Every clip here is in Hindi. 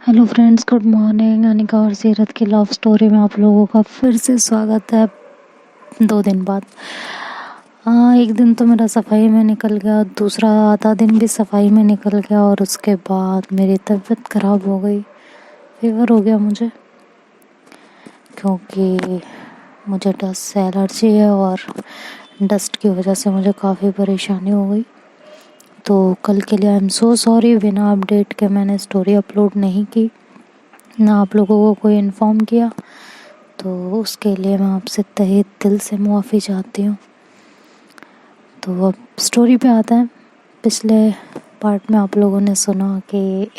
Hello friends, good morning. Anika और सीरत की लव स्टोरी में आप लोगों का फिर से स्वागत है 2 दिन बाद। हाँ, एक दिन तो मेरा सफाई में निकल गया, दूसरा आधा दिन भी सफाई में निकल गया और उसके बाद मेरी तबीयत ख़राब हो गई। फीवर हो गया मुझे, क्योंकि मुझे डस्ट से एलर्जी है और डस्ट की वजह से मुझे काफ़ी परेशानी हो गई। तो कल के लिए आई एम सो सॉरी, बिना अपडेट के मैंने स्टोरी अपलोड नहीं की, ना आप लोगों को कोई इन्फॉर्म किया, तो उसके लिए मैं आपसे तहे दिल से मुआफ़ी चाहती हूँ। तो अब स्टोरी पे आता है। पिछले पार्ट में आप लोगों ने सुना कि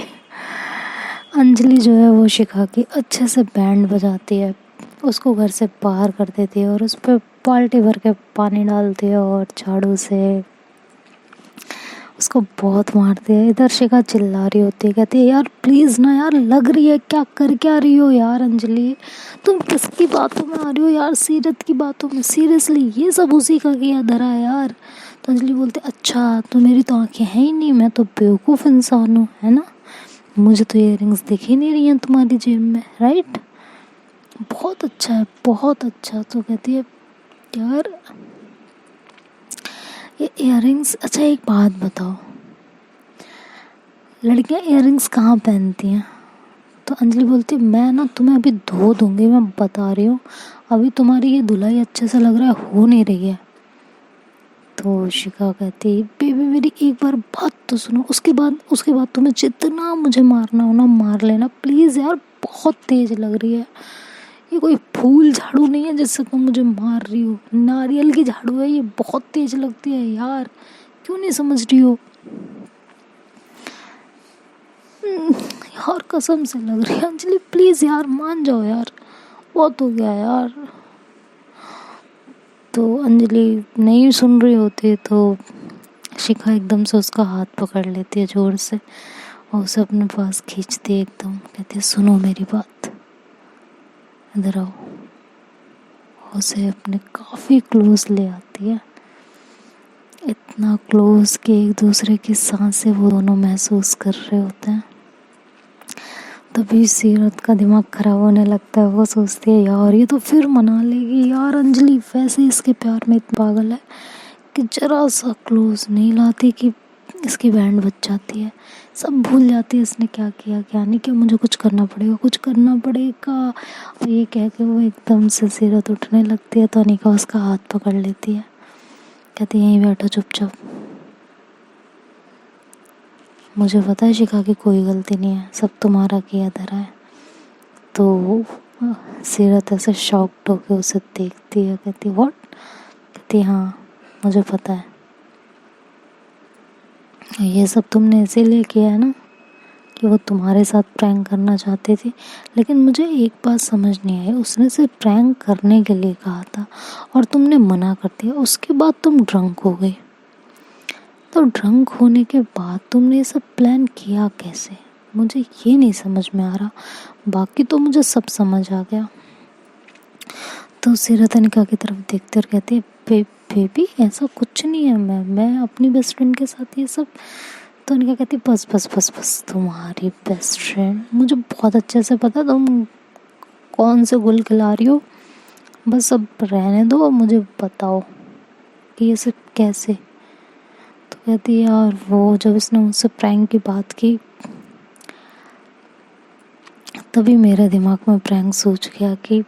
अंजलि जो है वो शिखा की अच्छे से बैंड बजाती है, उसको घर से बाहर कर देती है और उस पर बाल्टी भर के पानी डालती है और झाड़ू से उसको बहुत मारती है। इधर शिखा चिल्ला रही होती है, कहती है यार प्लीज़ ना यार, लग रही है, क्या कर क्या रही हो यार अंजलि, तुम किसकी बातों में आ रही हो यार, सीरत की बातों में, सीरियसली ये सब उसी का किया धरा है यार। तो अंजलि बोलती अच्छा, तो मेरी तो आंखें हैं ही नहीं, मैं तो बेवकूफ़ इंसान हूँ, है ना, मुझे तो इयररिंग्स दिख ही नहीं रही हैं तुम्हारी जेब में, राइट, बहुत अच्छा है, बहुत अच्छा। तो कहती है यार ये इयररिंग्स, अच्छा एक बात बताओ, लड़कियां इयररिंग्स कहाँ पहनती हैं? तो अंजलि बोलती मैं ना तुम्हें अभी धो दूंगी, मैं बता रही हूँ, अभी तुम्हारी ये धुलाई अच्छे से लग रहा है हो नहीं रही है। तो शिखा कहती बेबी मेरी एक बार बात तो सुनो, उसके बाद तुम्हें जितना मुझे मारना हो ना मार लेना प्लीज़ यार, बहुत तेज़ लग रही है, ये कोई फूल झाड़ू नहीं है जिससे तुम मुझे मार रही हो, नारियल की झाड़ू है, ये बहुत तेज़ लगती है यार, क्यों नहीं समझ रही हो? यार कसम से लग रही है अंजलि, प्लीज़ यार मान जाओ यार, बहुत हो गया यार। तो अंजलि नहीं सुन रही होती तो शिखा एकदम से उसका हाथ पकड़ लेती है ज़ोर से और उसे अपने पास खींचती है एकदम, कहती है सुनो मेरी बात, इधर आओ। उसे अपने काफ़ी क्लोज ले आती है, इतना क्लोज कि एक दूसरे की सांसें वो दोनों महसूस कर रहे होते हैं। तभी सीरत का दिमाग ख़राब होने लगता है, वो सोचती है यार ये तो फिर मना लेगी यार, अंजलि वैसे इसके प्यार में इतना पागल है कि जरा सा क्लोज नहीं लाती कि इसकी बैंड बज जाती है, सब भूल जाती है इसने क्या किया क्या नहीं किया, मुझे कुछ करना पड़ेगा, कुछ करना पड़ेगा। और ये कह के वो एकदम से सीरत उठने लगती है तो अनिका उसका हाथ पकड़ लेती है, कहती है यहीं बैठो चुपचाप, मुझे पता है शिखा की कोई गलती नहीं है, सब तुम्हारा किया धरा है। तो सीरत ऐसे शॉक्ड होकर उसे देखती है, कहती व्हाट, कहती हाँ मुझे पता है, ये सब तुमने इसीलिए किया है ना कि वो तुम्हारे साथ प्रैंक करना चाहती थी। लेकिन मुझे एक बात समझ नहीं आई, उसने सिर्फ प्रैंक करने के लिए कहा था और तुमने मना कर दिया, उसके बाद तुम ड्रंक हो गई, तो ड्रंक होने के बाद तुमने ये सब प्लान किया कैसे, मुझे ये नहीं समझ में आ रहा, बाकी तो मुझे सब समझ आ गया। तो सीरत अनिका की तरफ देखते और कहती है बेबी ऐसा कुछ नहीं है, मैं अपनी बेस्ट फ्रेंड के साथ ये सब। तो अनिका कहती बस बस बस बस, तुम्हारी बेस्ट फ्रेंड, मुझे बहुत अच्छे से पता तुम कौन से गुल खिला रही हो, बस अब रहने दो, मुझे बताओ कि ये सब कैसे। तो कहती है यार वो जब इसने मुझसे प्रैंक की बात की तभी मेरे दिमाग में प्रैंक सोच गया कि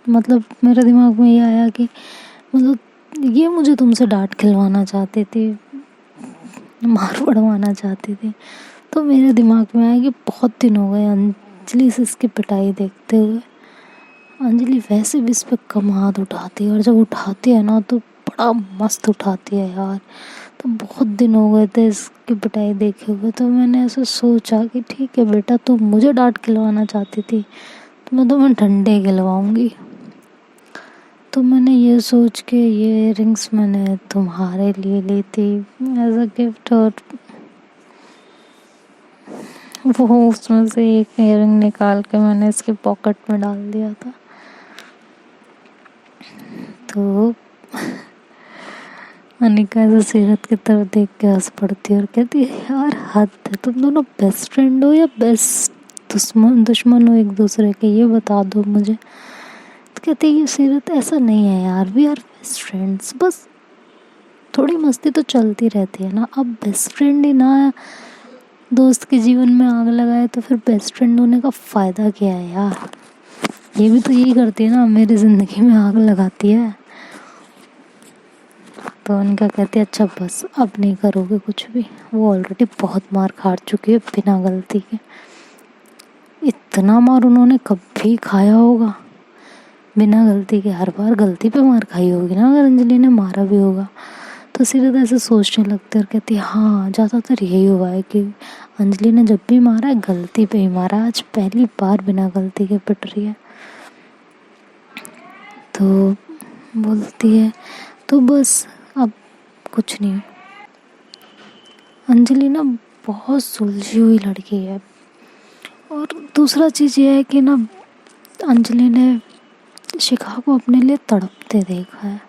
मतलब मेरे दिमाग में ये आया कि मतलब ये मुझे तुमसे डांट खिलवाना चाहती थी, मार पड़वाना चाहती थी। तो मेरे दिमाग में आया कि बहुत दिन हो गए अंजलि से इसकी पिटाई देखते हुए, अंजलि वैसे भी इस पर कम हाथ उठाती है और जब उठाती है ना तो बड़ा मस्त उठाती है यार। तो बहुत दिन हो गए थे इसकी पिटाई देखे हुए, तो मैंने ऐसा सोचा कि ठीक है बेटा, तू मुझे डांट खिलवाना चाहती थी तो मैं तुम्हें डंडे खिलवाऊंगी। तो मैंने ये सोच के ये रिंग्स मैंने तुम्हारे लिए ली थी एज अ गिफ्ट, और वो उसमें से एक इयररिंग निकाल के मैंने इसके पॉकेट में डाल दिया था। तो अनिका ऐसे सीरत की तरफ देख के हंस पड़ती है और कहती है यार हद है, तुम दोनों बेस्ट फ्रेंड हो या बेस्ट दुश्मन दुश्मन हो एक दूसरे के, ये बता दो मुझे। तो कहते ये सीरत ऐसा नहीं है यार, वी आर बेस्ट फ्रेंड्स, बस थोड़ी मस्ती तो चलती रहती है ना। अब बेस्ट फ्रेंड ही ना दोस्त के जीवन में आग लगाए तो फिर बेस्ट फ्रेंड होने का फ़ायदा क्या है यार। ये भी तो यही करती है ना, मेरी ज़िंदगी में आग लगाती है। तो उनका कहते हैं अच्छा बस अब नहीं करोगे कुछ भी। वो ऑलरेडी बहुत मार खा चुकी है बिना गलती के। इतना मार उन्होंने कभी खाया होगा बिना गलती के? हर बार गलती पे मार खाई होगी ना, अगर अंजलि ने मारा भी होगा तो सीधे ऐसे सोचने लगते और कहती है हाँ ज़्यादातर यही हुआ है कि अंजलि ने जब भी मारा है गलती पे ही मारा, आज पहली बार बिना गलती के पिट रही है। तो बोलती है तो बस अब कुछ नहीं। अंजलि ना बहुत सुलझी हुई लड़की है। और दूसरा चीज़ ये है कि ना अंजलि ने शिखा को अपने लिए तड़पते देखा है,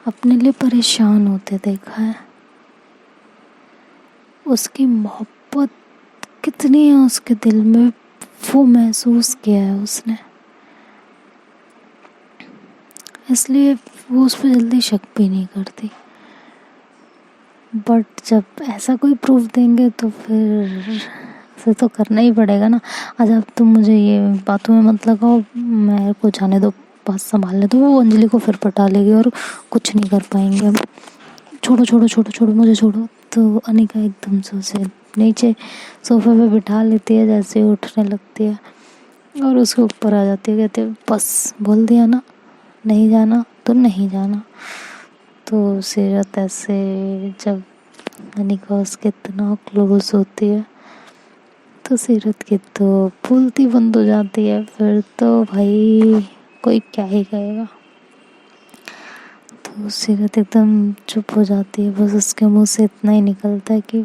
अपने लिए परेशान होते देखा है। उसकी मोहब्बत कितनी है उसके दिल में वो महसूस किया है उसने, इसलिए वो उस पर जल्दी शक भी नहीं करती। बट जब ऐसा कोई प्रूफ देंगे तो फिर उसे तो करना ही पड़ेगा ना। आज अब तुम मुझे ये बातों में मत लगाओ, मेरे को जाने दो, बात संभालने दो। वो अंजलि को फिर पटा लेगी और कुछ नहीं कर पाएंगे अब। छोड़ो छोड़ो छोड़ो छोड़ो मुझे छोड़ो। तो अनिका एकदम से उसे नीचे सोफे पे बिठा लेती है, जैसे ही उठने लगती है और उसके ऊपर आ जाती है। कहते बस बोल दिया ना, नहीं जाना तो नहीं जाना। तो सीरत ऐसे जब अनिका उसके इतना क्लोज होती है तो सीरत की तो फूलती बंद हो जाती है। फिर तो भाई कोई क्या ही कहेगा। तो सीरत एकदम चुप हो जाती है, बस उसके मुंह से इतना ही निकलता है कि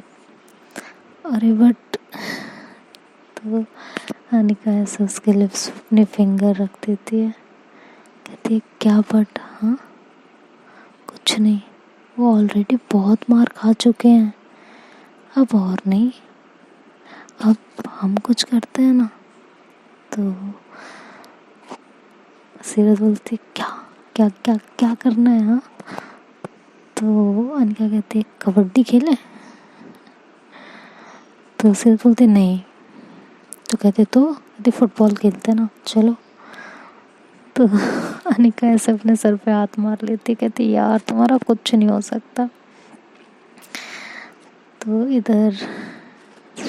अरे बट। तो अनिका ऐसे उसके लिप्स अपने फिंगर रख देती है, कहती है क्या बट? हाँ कुछ नहीं, वो ऑलरेडी बहुत मार खा चुके हैं, अब और नहीं, अब हम कुछ करते हैं ना। तो सीरत बोलती क्या क्या क्या क्या करना है? हाँ तो अनिका कहती है कबड्डी खेले? तो सीरत बोलती नहीं। तो कहती फुटबॉल खेलते ना, चलो। तो अनिका ऐसे अपने सर पे हाथ मार लेती, कहती यार तुम्हारा कुछ नहीं हो सकता। तो इधर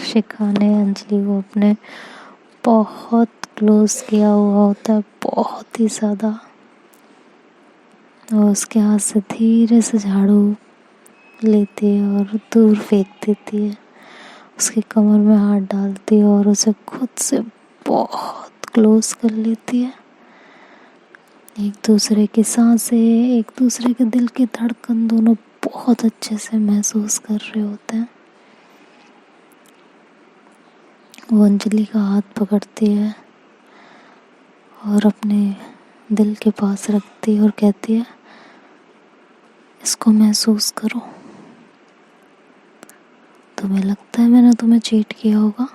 शिखा ने अंजलि को अपने बहुत क्लोज किया हुआ होता है, बहुत ही ज़्यादा। और उसके हाथ से धीरे से झाड़ू लेती है और दूर फेंक देती है, उसकी कमर में हाथ डालती है और उसे खुद से बहुत क्लोज कर लेती है। एक दूसरे की सांसें, एक दूसरे के दिल की धड़कन दोनों बहुत अच्छे से महसूस कर रहे होते हैं। वो अंजलि का हाथ पकड़ती है और अपने दिल के पास रखती है और कहती है इसको महसूस करो। तुम्हें लगता है मैंने तुम्हें चीट किया होगा?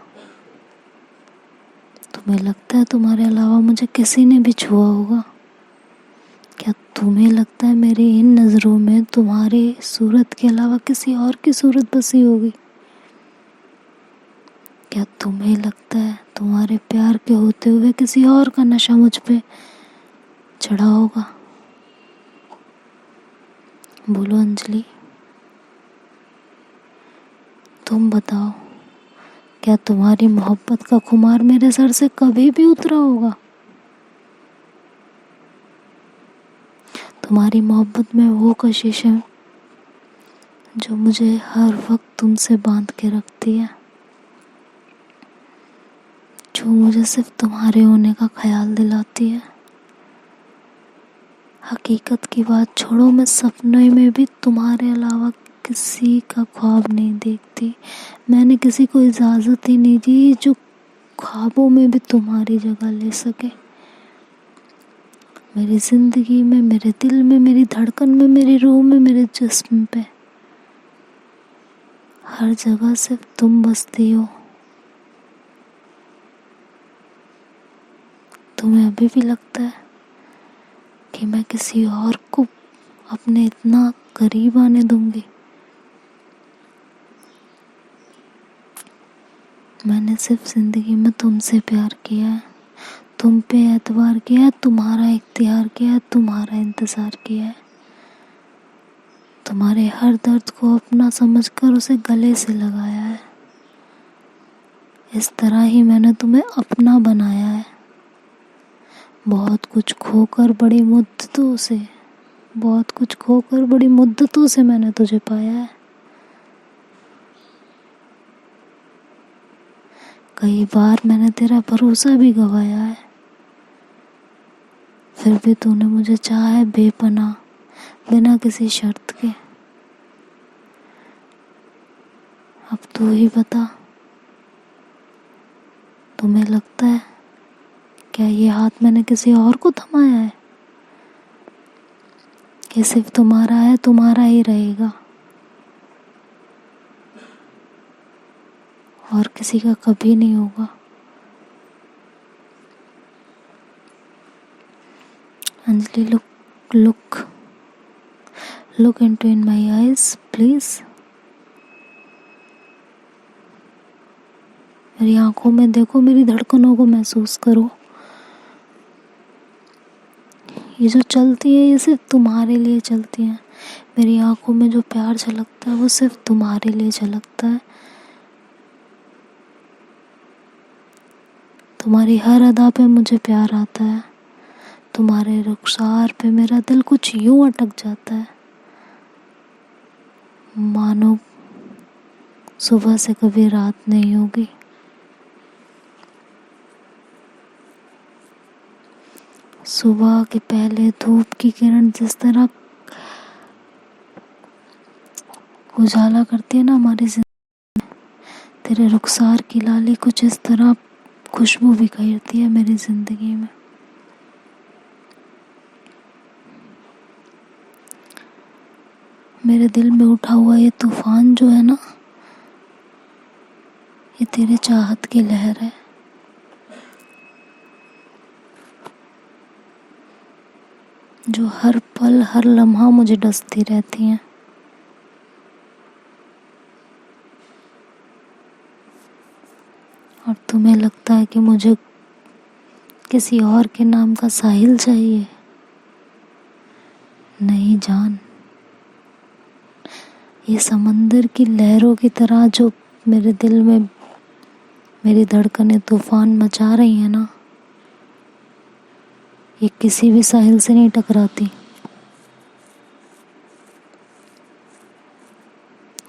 तुम्हें लगता है तुम्हारे अलावा मुझे किसी ने भी छुआ होगा? क्या तुम्हें लगता है मेरी इन नज़रों में तुम्हारी सूरत के अलावा किसी और की सूरत बसी होगी? क्या तुम्हें लगता है तुम्हारे प्यार के होते हुए किसी और का नशा मुझ पे चढ़ा होगा? बोलो अंजलि, तुम बताओ, क्या तुम्हारी मोहब्बत का खुमार मेरे सर से कभी भी उतरा होगा? तुम्हारी मोहब्बत में वो कशिश है जो मुझे हर वक्त तुमसे बांध के रखती है, जो मुझे सिर्फ तुम्हारे होने का ख्याल दिलाती है। हकीकत की बात छोड़ो, मैं सपने में भी तुम्हारे अलावा किसी का ख्वाब नहीं देखती। मैंने किसी को इजाज़त ही नहीं दी जो ख्वाबों में भी तुम्हारी जगह ले सके। मेरी ज़िंदगी में, मेरे दिल में, मेरी धड़कन में, मेरी रूह में, मेरे जिस्म पे, हर जगह सिर्फ तुम बसती हो। तुम्हें अभी भी लगता है कि मैं किसी और को अपने इतना करीब आने दूंगी? मैंने सिर्फ जिंदगी में तुमसे प्यार किया है, तुम पे एतबार किया है, तुम्हारा इख्तियार किया है, तुम्हारा इंतज़ार किया है, तुम्हारे हर दर्द को अपना समझकर उसे गले से लगाया है। इस तरह ही मैंने तुम्हें अपना बनाया है। बहुत कुछ खोकर बड़ी मुद्दतों से मैंने तुझे पाया है। कई बार मैंने तेरा भरोसा भी गवाया है, फिर भी तूने मुझे चाहा है बेपनाह, बिना किसी शर्त के। अब तू ही बता, तुम्हें लगता है क्या ये हाथ मैंने किसी और को थमाया है, कि सिर्फ तुम्हारा है, तुम्हारा ही रहेगा और किसी का कभी नहीं होगा? Anjali, look into in my eyes, please. मेरी आंखों में देखो, मेरी धड़कनों को महसूस करो। ये जो चलती है ये सिर्फ तुम्हारे लिए चलती हैं। मेरी आंखों में जो प्यार झलकता है वो सिर्फ तुम्हारे लिए झलकता है। तुम्हारी हर अदा पे मुझे प्यार आता है, तुम्हारे रुखसार पे मेरा दिल कुछ यूं अटक जाता है, मानो सुबह से कभी रात नहीं होगी। सुबह के पहले धूप की किरण जिस तरह उजाला करती है ना हमारी जिंदगी, तेरे रुखसार की लाली कुछ इस तरह खुशबू बिखेरती है मेरी जिंदगी में। मेरे दिल में उठा हुआ ये तूफान जो है ना, ये तेरे चाहत की लहर है। जो हर पल हर लम्हा मुझे डसती रहती हैं। और तुम्हें लगता है कि मुझे किसी और के नाम का साहिल चाहिए? नहीं जान, ये समंदर की लहरों की तरह जो मेरे दिल में मेरी धड़कनें तूफान मचा रही हैं ना, ये किसी भी साहिल से नहीं टकराती।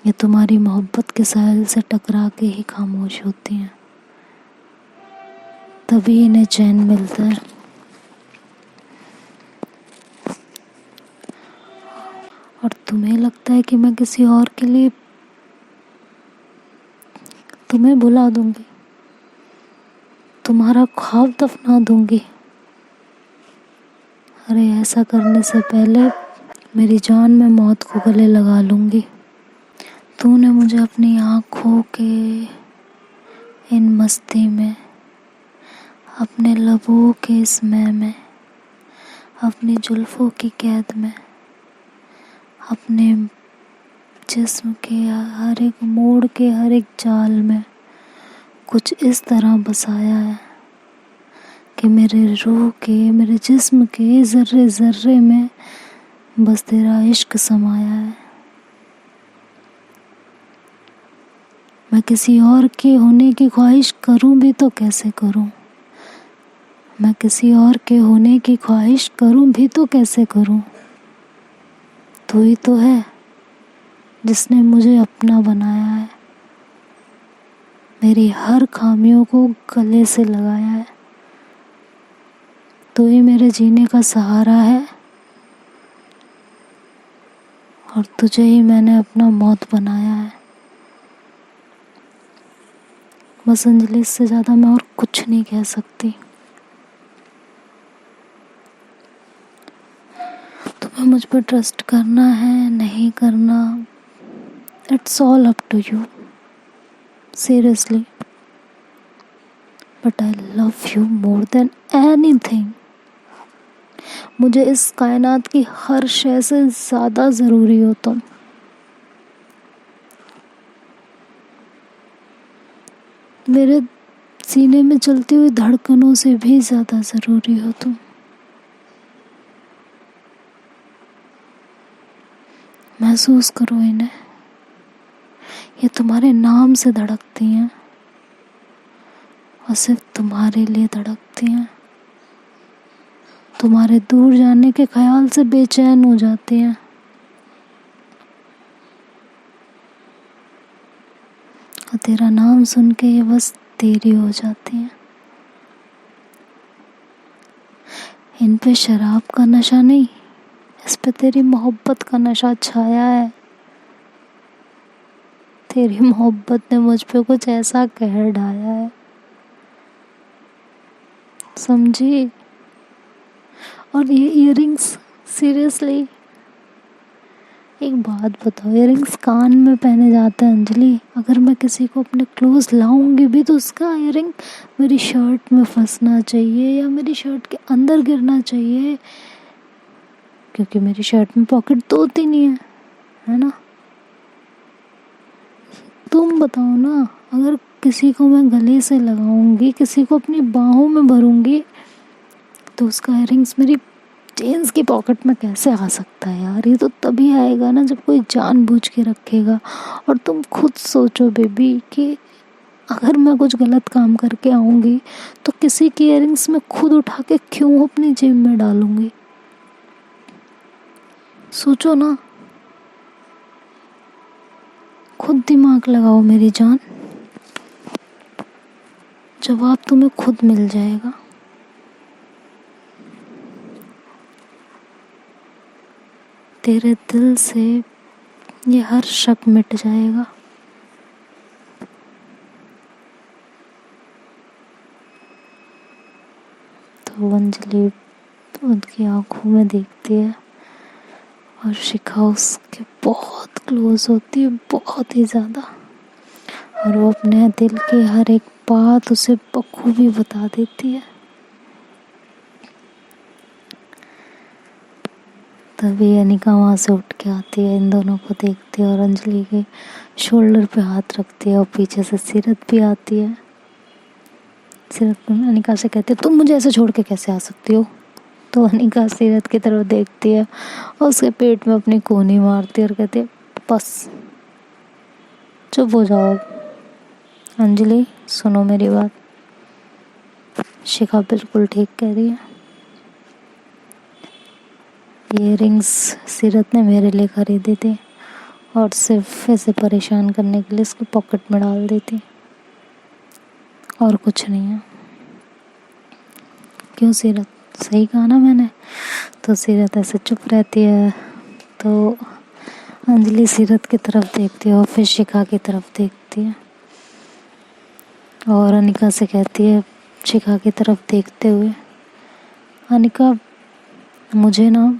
ये तुम्हारी मोहब्बत के साहिल से टकरा के ही खामोश होती हैं, तभी इन्हें चैन मिलता है। और तुम्हें लगता है कि मैं किसी और के लिए तुम्हें भुला दूंगी, तुम्हारा ख्वाब दफना दूंगी? अरे ऐसा करने से पहले मेरी जान में मौत को गले लगा लूंगी। तूने मुझे अपनी आँखों के इन मस्ती में, अपने लबों के इसमें में, अपनी जुल्फों की कैद में, अपने जिस्म के हर एक मोड़ के हर एक जाल में कुछ इस तरह बसाया है कि मेरे रूह के, मेरे जिस्म के ज़र्रे ज़र्रे में बस तेरा इश्क समाया है। मैं किसी और के होने की ख्वाहिश करूं भी तो कैसे करूं? मैं किसी और के होने की ख्वाहिश करूं भी तो कैसे करूं? तू ही तो है जिसने मुझे अपना बनाया है, मेरी हर खामियों को गले से लगाया है। तू ही मेरे जीने का सहारा है और तुझे ही मैंने अपना मौत बनाया है। बस अंजलि, इससे ज़्यादा मैं और कुछ नहीं कह सकती। तुम्हें मुझ पर ट्रस्ट करना है नहीं करना, it's all up to you. Seriously, but I love you more than anything. मुझे इस कायनात की हर शय से ज़्यादा ज़रूरी हो तुम। मेरे सीने में चलती हुई धड़कनों से भी ज़्यादा ज़रूरी हो तुम। महसूस करो इन्हें, ये तुम्हारे नाम से धड़कती हैं और सिर्फ तुम्हारे लिए धड़कती हैं। तुम्हारे दूर जाने के ख्याल से बेचैन हो जाती हैं और तेरा नाम सुन के ये बस तेरी हो जाती हैं। इन पे शराब का नशा नहीं, इस पे तेरी मोहब्बत का नशा छाया है। तेरी मोहब्बत ने मुझ पे कुछ ऐसा कहर ढाया है, समझी। और ये इयररिंग्स, सीरियसली एक बात बताओ, इयररिंग्स कान में पहने जाते हैं अंजलि। अगर मैं किसी को अपने क्लोज लाऊंगी भी तो उसका इयररिंग मेरी शर्ट में फंसना चाहिए या मेरी शर्ट के अंदर गिरना चाहिए, क्योंकि मेरी शर्ट में पॉकेट तो होती नहीं है ना। तुम बताओ ना, अगर किसी को मैं गले से लगाऊंगी, किसी को अपनी बाहों में भरूंगी, तो उसका इयररिंग्स मेरी जीन्स की पॉकेट में कैसे आ सकता है यार। ये तो तभी आएगा ना जब कोई जानबूझ के रखेगा। और तुम खुद सोचो बेबी कि अगर मैं कुछ गलत काम करके आऊंगी तो किसी की इयररिंग्स में खुद उठा के क्यों अपनी जेब में डालूंगी। सोचो ना, खुद दिमाग लगाओ मेरी जान, जवाब तुम्हें खुद मिल जाएगा। तेरे दिल से ये हर शक मिट जाएगा। तो अंजलि उनकी आंखों में देखती है और शिखा उसके बहुत क्लोज होती है, बहुत ही ज़्यादा। और वो अपने दिल की हर एक बात उसे बखूबी बता देती है। तभी अनिका वहाँ से उठ के आती है, इन दोनों को देखती है और अंजलि के शोल्डर पे हाथ रखती है और पीछे से सीरत भी आती है। सीरत अनिका से कहती है, तुम मुझे ऐसे छोड़ के कैसे आ सकती हो। तो अनिका सीरत की तरफ देखती है और उसके पेट में अपनी कोहनी मारती है और कहती है, बस चुप हो जाओ। अंजलि सुनो मेरी बात, शिखा बिल्कुल ठीक कह रही है। ये रिंग्स सीरत ने मेरे लिए खरीदी थी और सिर्फ ऐसे परेशान करने के लिए इसको पॉकेट में डाल दी थी, और कुछ नहीं है। क्यों सीरत, सही कहा ना मैंने। तो सीरत ऐसे चुप रहती है। तो अंजलि सीरत की तरफ देखती है और फिर शिखा की तरफ देखती है और अनिका से कहती है शिखा की तरफ देखते हुए, अनिका मुझे ना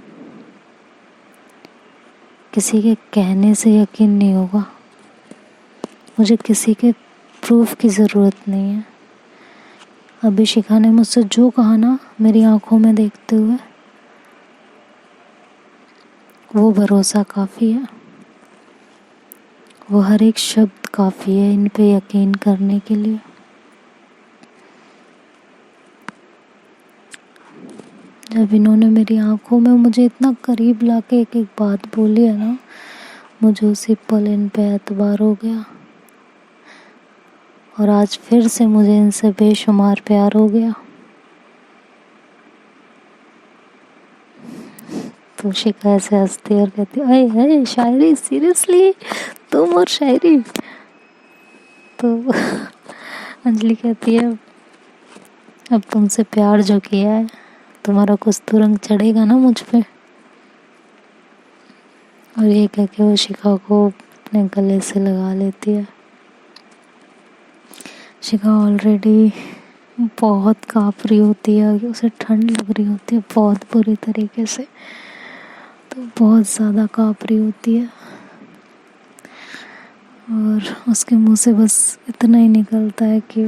किसी के कहने से यकीन नहीं होगा, मुझे किसी के प्रूफ की ज़रूरत नहीं है। अभी शिखा ने मुझसे जो कहा ना मेरी आंखों में देखते हुए, वो भरोसा काफ़ी है, वो हर एक शब्द काफ़ी है इन पे यकीन करने के लिए। जब इन्होंने मेरी आंखों में मुझे इतना करीब लाके एक एक बात बोली है ना, मुझे उसी पल इन पे एतबार हो गया और आज फिर से मुझे इनसे बेशुमार प्यार हो गया। तो शिखा ऐसे हंसती और कहती, अरे अरे शायरी, सीरियसली तुम और शायरी। तो अंजलि कहती है, अब तुमसे प्यार जो किया है तुम्हारा कुछ तो रंग चढ़ेगा ना मुझ पे। और ये कह के वो शिखा को अपने गले से लगा लेती है। शिखा ऑलरेडी बहुत काँप रही होती है, उसे ठंड लग रही होती है बहुत बुरी तरीके से, तो बहुत ज़्यादा काँप रही होती है और उसके मुंह से बस इतना ही निकलता है कि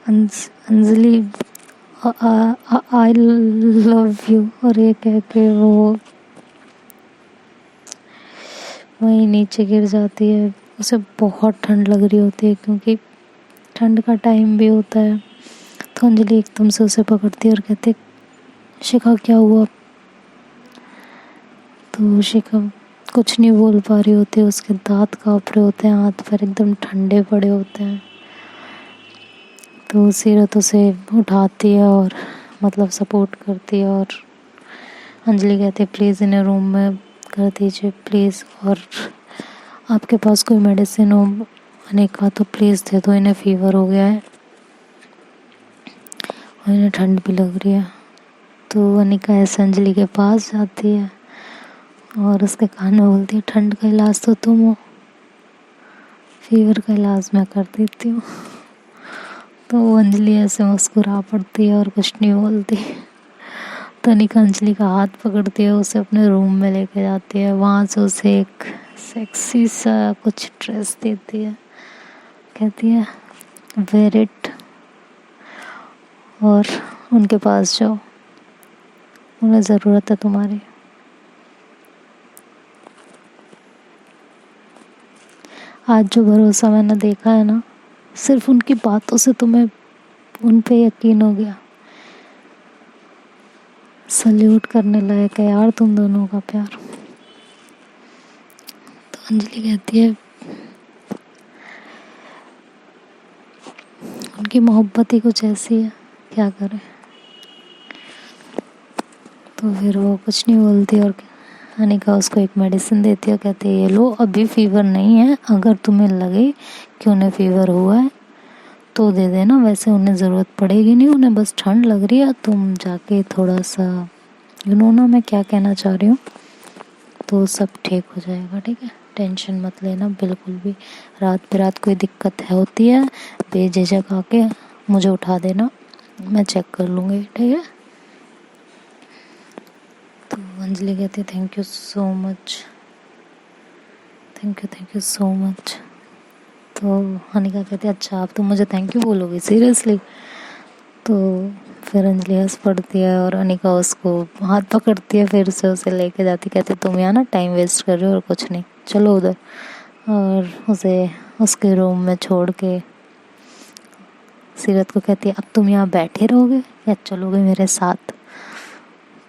अंजलि आई लव यू, और ये कह के वो वहीं नीचे गिर जाती है। उसे बहुत ठंड लग रही होती है क्योंकि ठंड का टाइम भी होता है। तो अंजलि एकदम से उसे पकड़ती है और कहती है शिखा क्या हुआ। तो शिखा कुछ नहीं बोल पा रही होती है, उसके दांत काँप रहे होते हैं, हाथ पैर एकदम ठंडे पड़े होते हैं। तो सीरत उसे उठाती है और मतलब सपोर्ट करती है, और अंजलि कहती है प्लीज़ इन्हें रूम में कर दीजिए प्लीज़, और आपके पास कोई मेडिसिन हो अनिका तो प्लीज़ दे दो, इन्हें फीवर हो गया है और इन्हें ठंड भी लग रही है। तो अनिका ऐसे अंजलि के पास जाती है और उसके कान में बोलती है ठंड का इलाज तो तुम हो, फीवर का इलाज मैं कर देती हूँ। तो अंजलि ऐसे मुस्कुरा पड़ती है और कुछ नहीं बोलती। तो अनिका अंजलि का हाथ पकड़ती है, उसे अपने रूम में लेके जाती है। वहाँ से उसे एक सेक्सी सा कुछ ड्रेस देती है, कहती है वेयर इट और उनके पास जाओ, उन्हें ज़रूरत है तुम्हारी। आज जो भरोसा मैंने देखा है ना, सिर्फ उनकी बातों से तुम्हें उन पे यकीन हो गया। सल्यूट करने लायक है यार तुम दोनों का प्यार। तो अंजलि कहती है उनकी मोहब्बत ही कुछ ऐसी है, क्या करें। तो फिर वो कुछ नहीं बोलती और अनिका उसको एक मेडिसिन देती है, कहती है ये लो, अभी फीवर नहीं है, अगर तुम्हें लगे कि उन्हें फीवर हुआ है तो दे देना, वैसे उन्हें ज़रूरत पड़ेगी नहीं, उन्हें बस ठंड लग रही है, तुम जाके थोड़ा सा ना मैं क्या कहना चाह रही हूँ, तो सब ठीक हो जाएगा, ठीक है, टेंशन मत लेना बिल्कुल भी। रात बिरात कोई दिक्कत है होती है बेझिझक आके मुझे उठा देना, मैं चेक कर लूँगी, ठीक है। तो अंजलि कहती है thank you so much, thank you so much. तो अनिका कहती है अच्छा आप तो मुझे थैंक यू बोलोगे सीरियसली। तो फिर अंजलि हंस पड़ती है और अनिका उसको हाथ पकड़ती है, फिर से उसे लेके जाती, कहती तुम यहाँ ना टाइम वेस्ट कर रहे हो और कुछ नहीं, चलो उधर। और उसे उसके रूम में छोड़ के सीरत को कहती है अब तुम यहाँ बैठे रहोगे या चलोगे मेरे साथ।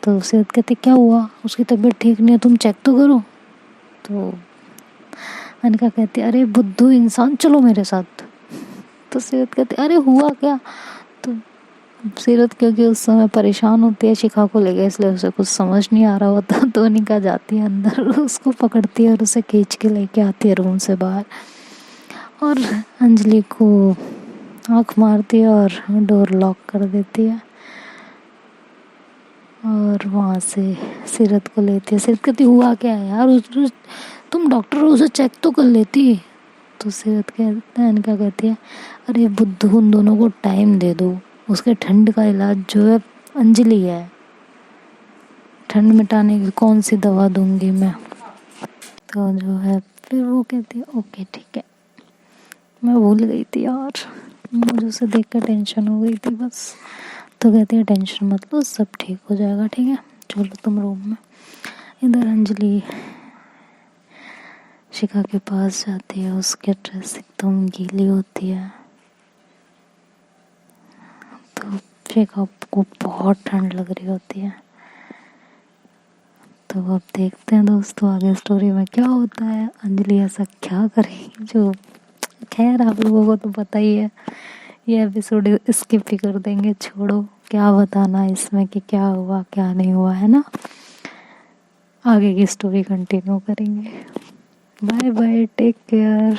तो सीरत कहती क्या हुआ, उसकी तबीयत ठीक नहीं है, तुम चेक तो करो। तो अनिका कहती अरे बुद्धू इंसान चलो मेरे साथ। तो सीरत कहती अरे हुआ क्या। तो सीरत क्योंकि उस समय परेशान होती है शिखा को लेके, इसलिए उसे कुछ समझ नहीं आ रहा होता। तो अनिका जाती है अंदर, उसको पकड़ती है और उसे खींच के लेके आती है रूम से बाहर, और अंजलि को आँख मारती है और डोर लॉक कर देती है। और वहाँ से सीरत को लेती है। सीरत कहती हुआ क्या है यार, तुम डॉक्टर हो, उसे चेक तो कर लेती। तो सीरत कहते हैं अनिका कहती है अरे बुद्धू उन दोनों को टाइम दे दो, उसके ठंड का इलाज जो है अंजलि है, ठंड मिटाने की कौन सी दवा दूंगी मैं। तो जो है फिर वो कहती है ओके ठीक है, मैं भूल गई थी यार, मुझे उसे देख कर टेंशन हो गई थी बस। तो कहती है टेंशन मत लो, सब ठीक हो जाएगा, ठीक है चलो तुम रूम में। इधर अंजलि शिखा के पास जाती है, उसकी ड्रेस एकदम गीली होती है। तो शिखा को बहुत ठंड लग रही होती है। तो अब देखते हैं दोस्तों आगे स्टोरी में क्या होता है, अंजलि ऐसा क्या करेगी जो, खैर आप लोगों को तो पता ही है, ये एपिसोड स्किप ही कर देंगे, छोड़ो क्या बताना इसमें कि क्या हुआ क्या नहीं हुआ, है ना। आगे की स्टोरी कंटिन्यू करेंगे। Bye bye, take care.